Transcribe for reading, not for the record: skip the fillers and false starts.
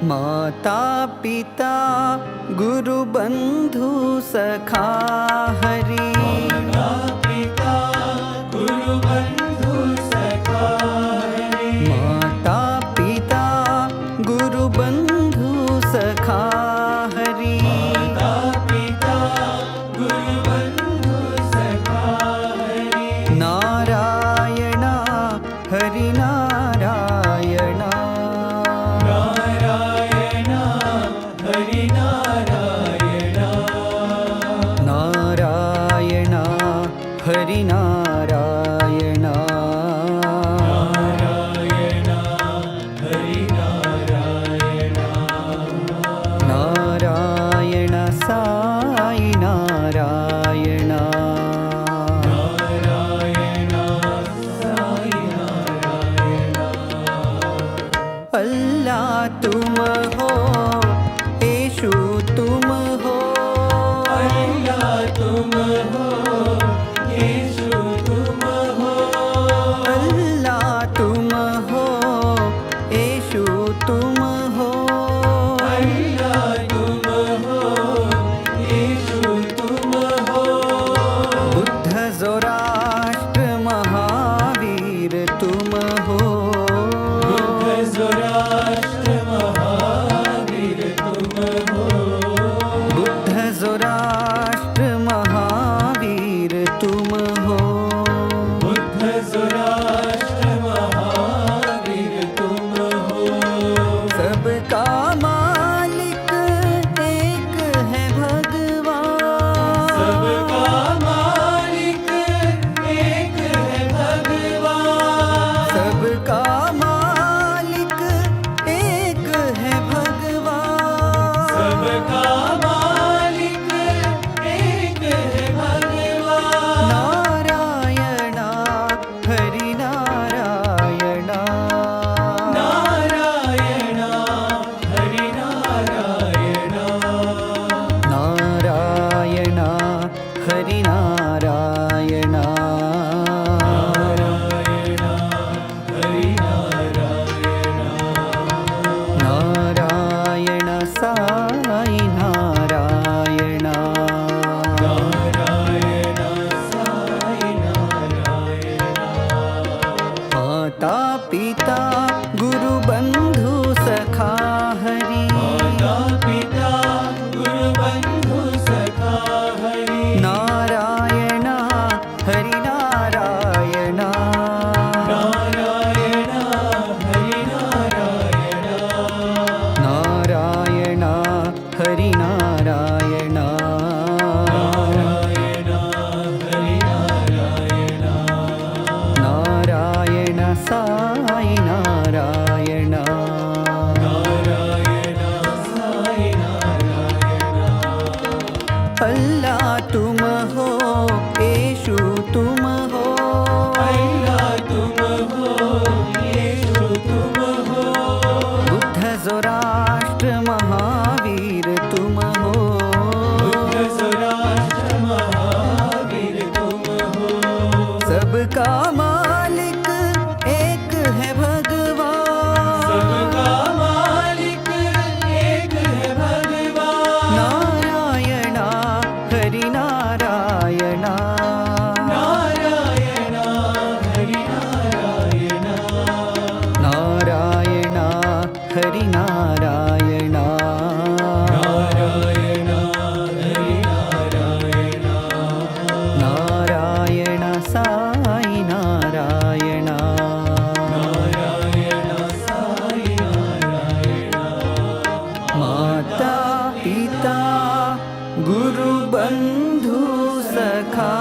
माता पिता गुरु बंधु सखा हरि। माता पिता गुरु बंधु सखा हरि। माता पिता गुरु बंधु सखा हरि। माता पिता गुरु बंधु सखा हरि। नारायण हरि नारायण। नारायण हरि नारायण। नारायण हरि नारायण। नारायण हरि नारायण। नारायण साई नारायण। नारायण साई नारायण। अल्लाह तुम हो, येशु तुम हो। अल्लाह तुम हो, येशु तुम हो। अल्लाह तुम हो, येशु तुम हो। अल्लाह तुम हो, येशु तुम हो। बुद्ध ज़ोराष्ट्र महावीर तुम हो। बुद्ध ज़ोराष्ट्र महावीर तुम हो। बुद्ध ज़ोराष्ट्र महावीर तुम हो। बुद्ध ज़ोराष्ट्र महावीर तुम हो। सबका मालिक एक है भगवान। सबका मालिक एक है भगवान। सबका मालिक एक है भगवान। सबका मालिक एक है भगवान। नारायण हरि नारायण। नारायण हरि नारायण। नारायण हरि नारायण। नारायण हरि नारायण। नारायण साई नारायण। नारायण साई नारायण। माता पिता गुरु बंधु सखा हरि। माता पिता गुरु बंधु सखा हरि। नारायण हरि नारायण। नारायण हरि नारायण। नारायण हरि नारायण। नारायण हरि नारायण। नारायण साई नारायण। नारायण साई नारायण। अल्लाह तुम हो, येशु तुम हो। अल्लाह तुम हो, येशु तुम हो। बुद्ध ज़ोराष्ट्र महावीर तुम हो। बुद्ध ज़ोराष्ट्र महावीर तुम हो। सबका मालिक एक है भगवान। सबका मालिक एक है भगवान। नारायण हरि नारायण। नारायण हरि नारायण। नारायण हरि नारायण। नारायण हरि नारायण। नारायण साई नारायण। नारायण साई नारायण। माता पिता गुरु बंधु सखा